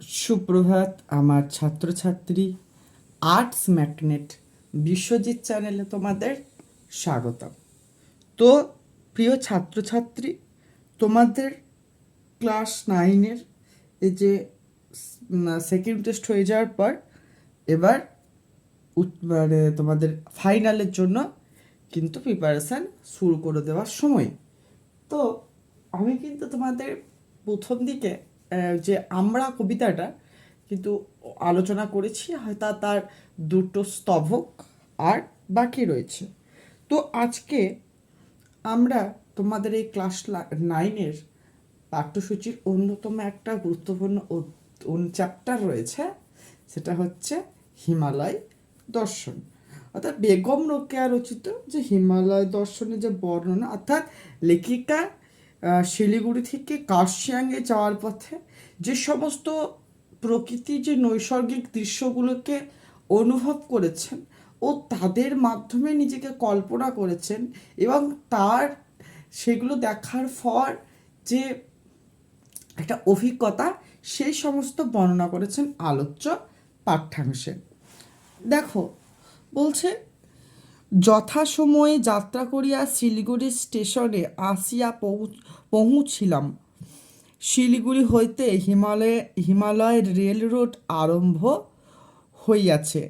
সুপ্রভাত আমার ছাত্রছাত্রী। আর্টস ম্যাগনেট বিশ্বজিৎ চ্যানেলে তোমাদের স্বাগতম। তো প্রিয় ছাত্রছাত্রী, তোমাদের ক্লাস 9-এর এই যে সেকেন্ড টেস্ট হয়ে যাওয়ার পর এবার মানে তোমাদের ফাইনালের জন্য কিন্তু প্রিপারেশান শুরু করে দেওয়ার সময়। তো আমি কিন্তু তোমাদের প্রথম দিকে যে আমরা কবিতাটা কিন্তু আলোচনা করেছি, হয়তো তার দুটো স্তবক আর বাকি রয়েছে। তো আজকে আমরা তোমাদের এই ক্লাস 9-এর পাঠ্যসূচির অন্যতম একটা গুরুত্বপূর্ণ চ্যাপ্টার রয়েছে, সেটা হচ্ছে হিমালয় দর্শন, অর্থাৎ বেগম রোকেয়া রচিত যে হিমালয় দর্শনের যে বর্ণনা, অর্থাৎ লেখিকা শিলিগুড়ি থেকে কার্শিয়াংয়ে যাওয়ার পথে যে সমস্ত প্রকৃতির যে নৈসর্গিক দৃশ্যগুলোকে অনুভব করেছেন ও তাদের মাধ্যমে নিজেকে কল্পনা করেছেন, এবং তার সেগুলো দেখার পর যে একটা অভিজ্ঞতা, সেই সমস্ত বর্ণনা করেছেন আলোচ্য পাঠ্যাংশে। দেখো, বলছে, যথাসময়ে যাত্রা করিয়া শিলিগুড়ি স্টেশনে আসিয়া পৌঁছিলাম। শিলিগুড়ি হইতে হিমালয় রেল রোড আরম্ভ হইয়াছে।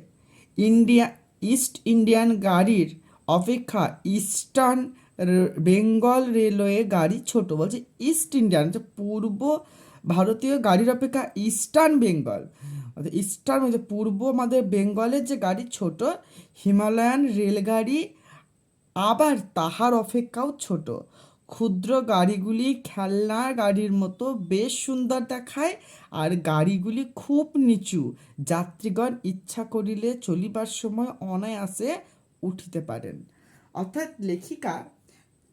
ইস্ট ইন্ডিয়ান গাড়ির অপেক্ষা ইস্টার্ন বেঙ্গল রেলওয়ে গাড়ি ছোট। বলছে ইস্ট ইন্ডিয়ান, যে পূর্ব ভারতীয় গাড়ির অপেক্ষা ইস্টার্ন বেঙ্গল, অর্থাৎ ইস্টার্ন হচ্ছে পূর্ব আমাদের বেঙ্গলের যে গাড়ি ছোট, হিমালয়ান রেলগাড়ি আবার তাহার অপেক্ষাও ছোট। ক্ষুদ্র গাড়িগুলি খেলনার গাড়ির মতো বেশ সুন্দর দেখায়, আর গাড়িগুলি খুব নিচু। যাত্রীগণ ইচ্ছা করিলে চলিবার সময় অনায়াসে উঠিতে পারেন। অর্থাৎ লেখিকা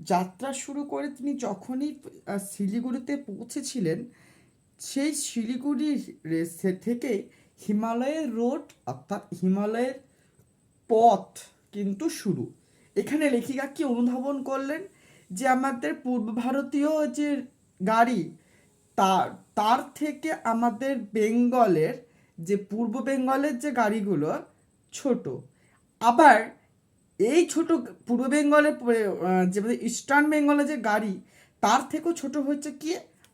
যাত্রা শুরু করে তিনি যখনই শিলিগুড়িতে পৌঁছেছিলেন, সেই শিলিগুড়ির থেকে হিমালয়ের রোড, অর্থাৎ হিমালয়ের পথ কিন্তু শুরু। এখানে লেখিকা কি অনুধাবন করলেন, যে আমাদের পূর্ব ভারতীয় যে গাড়ি, তার তার থেকে আমাদের বেঙ্গলের যে পূর্ব বেঙ্গলের যে গাড়িগুলো ছোট। আবার এই ছোট পূর্ব বেঙ্গলের যে ইস্টার্ন বেঙ্গলের যে গাড়ি, তার থেকেও ছোট হচ্ছে কি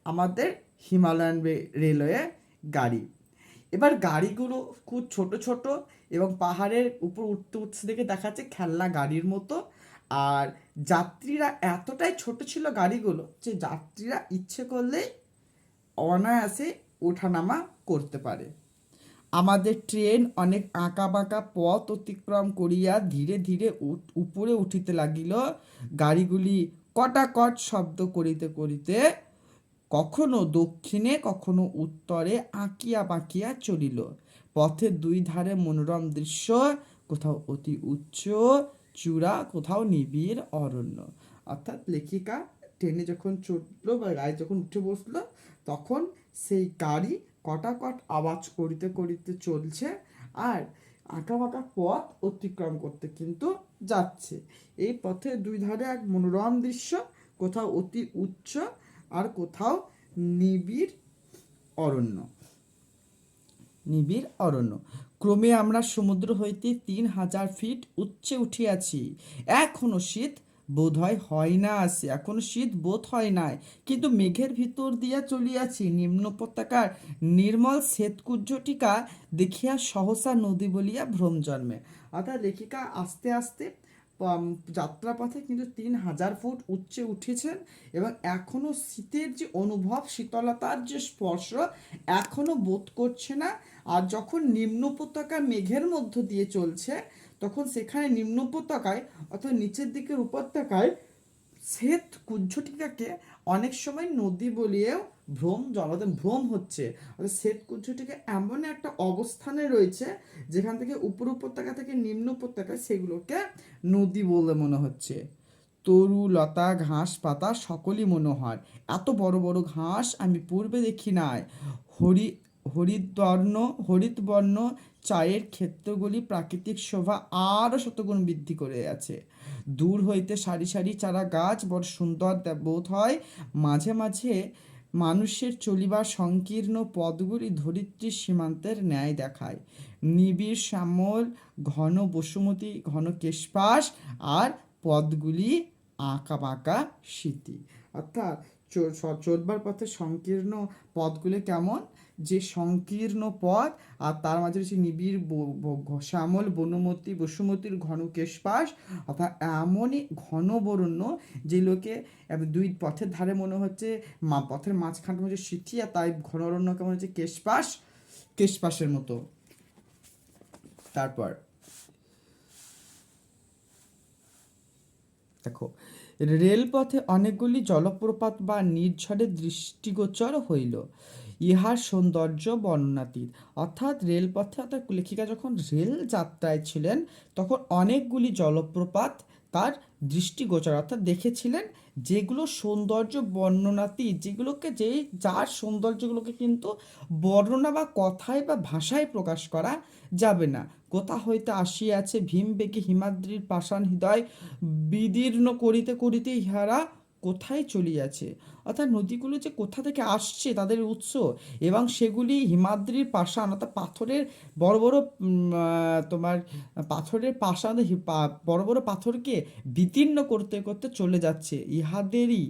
আমাদের হিমালয়ান রেলওয়ে গাড়ি। এবার গাড়িগুলো খুব ছোট ছোট এবং পাহাড়ের উপর উঠতে উঠতে দেখে দেখাচ্ছে খেলনা গাড়ির মতো। আর যাত্রীরা এতটাই ছোট ছিল গাড়িগুলো, যে যাত্রীরা ইচ্ছে করলে অনায়াসে ওঠানামা করতে পারে। আমাদের ট্রেন অনেক আঁকা বাঁকা পথ অতিক্রম করিয়া ধীরে ধীরে উপরে উঠিতে লাগিল। গাড়িগুলি কটাকট শব্দ করিতে করিতে কখনো দক্ষিণে কখনো উত্তরে আঁকিয়া বাঁকিয়া চলিল। পথের দুই ধারে মনোরম দৃশ্য, কোথাও অতি উচ্চ চূড়া, কোথাও নিবিড় অরণ্য। অর্থাৎ লেখিকা ট্রেনে যখন চড়লো বা গাড়ি যখন উঠে বসলো, তখন সেই গাড়ি কটাকট আওয়াজ করিতে করিতে চলছে, আর আঁকা বাঁকা পথ অতিক্রম করতে কিন্তু যাচ্ছে। এই পথে দুই ধারে এক মনোরম দৃশ্য, কোথাও অতি উচ্চ আর কোথাও নিবিড় অরণ্য। নিবিড় অরণ্য। ক্রমে আমরা সমুদ্র হইতে 3000 ফিট উচ্চে উঠিয়াছি। এখনো শীত বোধ হয় না আসে, এখনো শীত বোধ হয় নাই, কিন্তু মেঘের ভিতর দিয়া চলিয়াছি। নিম্ন উপত্যকার নির্মল শ্বেতকুজ্জটিকা দেখিয়া সহসা নদী বলিয়া ভ্রম জন্মে। অর্থাৎ লেখিকা আস্তে আস্তে যাত্রাপথে কিন্তু 3000 ফুট উচ্চে উঠেছেন, এবং এখনো শীতের যে অনুভব, শীতলতার যে স্পর্শ এখনো বোধ করছে না। আর যখন নিম্ন উপত্যকা মেঘের মধ্য দিয়ে চলছে, তখন সেখানে নিম্ন উপত্যকায় অর্থাৎ নিচের দিকের উপত্যকায় শ্বেত কুজ্ঝটিকাকে অনেক সময় নদী বলিয়েও ভ্রম হচ্ছে। অর্থাৎ শ্বেত কুজ্ঝটিকা এমন একটা অবস্থানে রয়েছে, যেখান থেকে উপর উপত্যকা থেকে নিম্ন উপত্যকায় সেগুলোকে নদী বলে মনে হচ্ছে। তরু লতা ঘাস পাতা সকলই মনোহর। এত বড় বড় ঘাস আমি পূর্বে দেখি নাই। হরিতবর্ণ চায়ের ক্ষেত্রগুলি প্রাকৃতিক শোভা আরও শতগুণ বৃদ্ধি করে আছে। দূর হইতে সারি সারি চারা গাছ বড় সুন্দর বোধ হয়। মাঝে মাঝে মানুষের চলিবার সংকীর্ণ পদগুলি ধরিত্রীর সীমান্তের ন্যায় দেখায়। নিবিড় শ্যামল, ঘন বসুমতী, ঘন কেশপাশ, আর পদগুলি আঁকা বাঁকা স্মৃতি। অর্থাৎ চলবার পথে সংকীর্ণ পথগুলি কেমন, যে সংকীর্ণ পথ, আর তার মাঝে রয়েছে নিবিড় শ্যামল বনমতী বসুমতীর ঘন কেশপাশ, অর্থাৎ এমনই ঘন বরণ্য যে লোকে দুই পথের ধারে মনে হচ্ছে পথের মাঝখানটা হচ্ছে স্মৃতি, আর তাই ঘন অরণ্য কেমন হচ্ছে কেশপাশ, কেশপাশের মতো। তারপর দেখো, রেলপথে অনেকগুলি জলপ্রপাত বা নির্ঝরে দৃষ্টিগোচর হইল, ইহার সৌন্দর্য বর্ণনাতীত। অর্থাৎ রেলপথে, অর্থাৎ লেখিকা যখন রেল যাত্রায় ছিলেন তখন অনেকগুলি জলপ্রপাত তার দৃষ্টিগোচর, অর্থাৎ দেখেছিলেন, যেগুলো সৌন্দর্য বর্ণনাতীত, যেগুলোকে যার সৌন্দর্যগুলোকে কিন্তু বর্ণনা বা কথায় বা ভাষায় প্রকাশ করা যাবে না। কোথা হইতে আসিয়াছে ভীমবেগে হিমাদ্রির পাষাণ হৃদয় বিদীর্ণ করিতে করিতে ইহারা কোথায় চলিয়াছে। অর্থাৎ নদীগুলো যে কোথা থেকে আসছে তাদের উৎস, এবং সেগুলি হিমাদ্রির পাষাণ, অর্থাৎ পাথরের বড় বড় তোমার পাথরের পাষাণ, বড় বড় পাথরকে বিতীর্ণ করতে করতে চলে যাচ্ছে, ইহাদেরই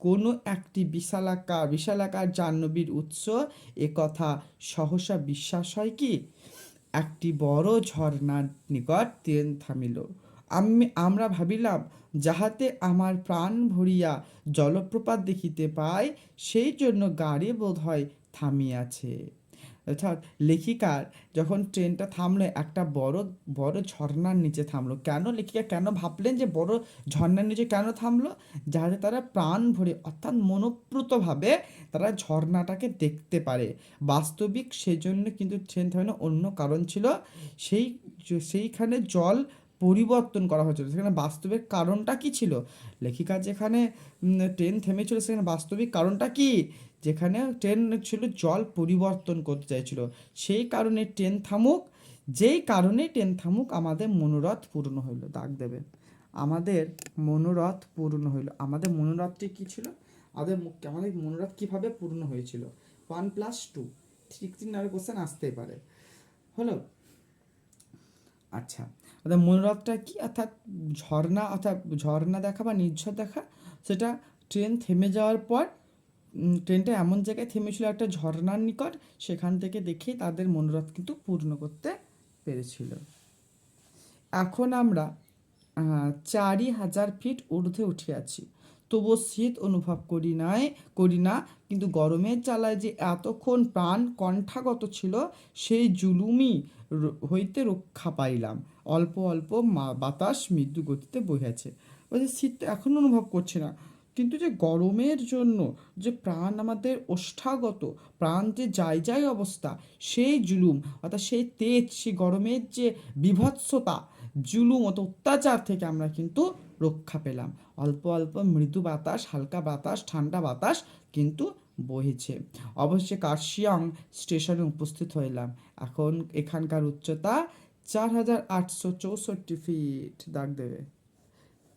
কোনো একটি বিশালাকার জাহ্নবীর উৎস, এ কথা সহসা বিশ্বাস হয় কি? একটি বড় ঝর্ণার নিকট ট্রেন থামিল। আমরা ভাবিলাম, যাহাতে আমার প্রাণ ভরিয়া জলপ্রপাত দেখিতে পাই, সেই জন্য গাড়ি বোধ হয় থামিয়াছে। অর্থাৎ লেখিকার যখন ট্রেনটা থামলো একটা বড় বড় ঝর্ণার নিচে থামলো, কেন লেখিকা কেন ভাবলেন যে বড় ঝর্ণার নিচে কেন থামলো? যাতে তারা প্রাণ ভরে, অর্থাৎ মনোপ্রতভাবে তারা ঝর্ণাটাকে দেখতে পারে। বাস্তবিক সেজন্য কিন্তু ট্রেন থামানো, অন্য কারণ ছিল, সেইখানে জল পরিবর্তন করা হয়েছিল। সেখানে বাস্তবিক কারণটা কি ছিল? লেখিকা যেখানে ট্রেন থেমেছিল সেখানে বাস্তবিক কারণটা কি? যেখানে ট্রেন ছিল জল পরিবর্তন করতে চাইছিল, সেই কারণে ট্রেন থামুক, যেই কারণে ট্রেন থামুক আমাদের মনোরথ পূর্ণ হইল। দাগ দেবে, আমাদের মনোরথ পূর্ণ হইল। আমাদের মনোরথটি কি ছিল? আমাদের মনোরথ কিভাবে পূর্ণ হয়েছিল? 1+2 3 নামের কোশ্চেন আসতেই পারে। হলো, আচ্ছা, অর্থাৎ মনোরথটা কি? অর্থাৎ ঝর্ণা দেখা বা নির্ঝর দেখা। সেটা ট্রেন থেমে যাওয়ার পর ট্রেনটা এমন জায়গায় থেমেছিল একটা ঝর্ণার নিকট, সেখান থেকে দেখে তাদের মনোরথ কিন্তু পূর্ণ করতে পেরেছিল। এখন আমরা 4000 ফিট ঊর্ধ্বে উঠে আছি, তবুও শীত অনুভব করি না, কিন্তু গরমের জ্বালায় যে এতক্ষণ প্রাণ কণ্ঠাগত ছিল, সেই জুলুমি হইতে রক্ষা পাইলাম। অল্প অল্প বাতাস মৃদু গতিতে বহিয়াছে। বলছে শীত এখন অনুভব করছে না, কিন্তু যে গরমের জন্য যে প্রাণ আমাদের ওষ্ঠাগত, প্রাণ যে যায় অবস্থা, সেই জুলুম, অর্থাৎ সেই তেজ, সেই গরমের যে বিভৎসতা, জুলুম অত অত্যাচার থেকে আমরা কিন্তু রক্ষা পেলাম। অল্প অল্প মৃদু বাতাস, হালকা বাতাস, ঠান্ডা বাতাস কিন্তু বইছে। অবশ্যই কার্শিয়ং স্টেশনে উপস্থিত হইলাম। এখন এখানকার উচ্চতা 4864 ফিট। দাগ দেবে,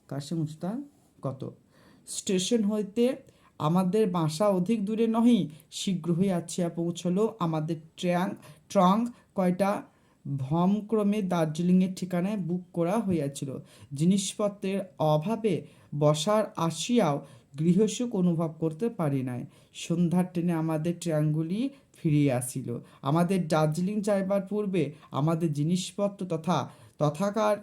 কার্শিয়ং উচ্চতা কত? স্টেশন হইতে আমাদের বাসা অধিক দূরে নহি, শীঘ্রই আসিয়া পৌঁছলো আমাদের ট্রাঙ্ক কয়টা ভ্রমক্রমে দার্জিলিংয়ের ঠিকানায় বুক করা হইয়াছিল। জিনিসপত্রের অভাবে বসার আসিয়াও গৃহসুখ অনুভব করতে পারি নাই। সন্ধ্যার ট্রেনে আমাদের ট্রাঙ্কগুলি ফিরিয়া আসিল। আমাদের দার্জিলিং যাইবার পূর্বে আমাদের জিনিসপত্র তথাকার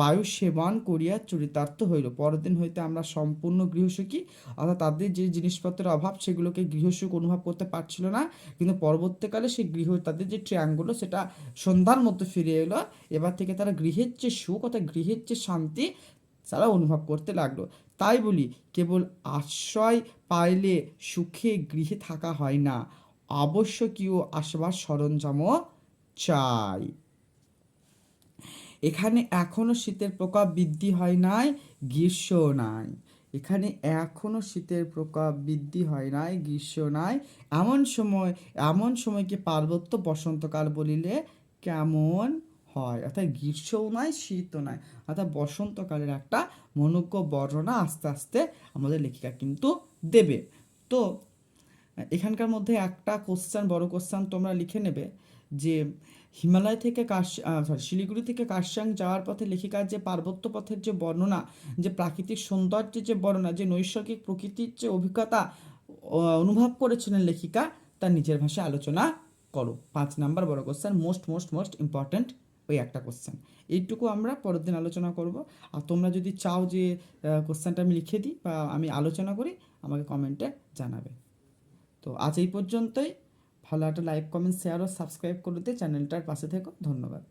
বায়ু সেবন করিয়া চরিতার্থ হইল। পরের দিন হইতে আমরা সম্পূর্ণ গৃহসুখী, অর্থাৎ তাদের যে জিনিসপত্রের অভাব সেগুলোকে গৃহসুখ অনুভব করতে পারছিল না, কিন্তু পরবর্তীকালে সেই তাদের যে ট্রাঙ্কগুলো সেটা সন্ধ্যার মধ্যে ফিরে এলো। এবার থেকে তারা গৃহের যে সুখ, অর্থাৎ গৃহের যে শান্তি তারা অনুভব করতে লাগলো। তাই বলি, কেবল আশ্রয় পাইলে সুখে গৃহে থাকা হয় না, আবশ্যকীয় আসবার সরঞ্জামও চাই। এখানে এখনো শীতের প্রকোপ বৃদ্ধি হয় নাই, গ্রীষ্ম নাই। এখানে এখনো শীতের প্রকোপ বৃদ্ধি হয় নাই, গ্রীষ্ম নাই। এমন সময়কে পার্বত্য বসন্তকাল বলিলে কেমন হয়? অর্থাৎ গ্রীষ্মও নয়, শীতও নয়, অর্থাৎ বসন্তকালের একটা মনোজ্ঞ বর্ণনা আস্তে আস্তে আমাদের লেখিকা কিন্তু দেবে। তো এখানকার মধ্যে একটা কোশ্চেন, বড় কোশ্চেন তোমরা লিখে নেবে যে হিমালয় থেকে শিলিগুড়ি থেকে কার্শিয়াং যাওয়ার পথে লেখিকার যে পার্বত্য পথের যে বর্ণনা, যে প্রাকৃতিক সৌন্দর্যের যে বর্ণনা, যে নৈসর্গিক প্রকৃতির যে অভিজ্ঞতা অনুভব করেছিলেন লেখিকা, তার নিজের ভাষায় আলোচনা করো। 5 নাম্বার বড় question, most most most important ওই একটা কোশ্চেন। এইটুকু আমরা পরের দিন আলোচনা করব। আর তোমরা যদি চাও যে কোশ্চেনটা আমি লিখে দিই বা আমি আলোচনা করি, আমাকে কমেন্টে জানাবে। তো আজ এই পর্যন্তই। ভালো একটা লাইক, কমেন্ট, শেয়ার ও সাবস্ক্রাইব করে দিয়ে চ্যানেলটার পাশে থেকো। ধন্যবাদ।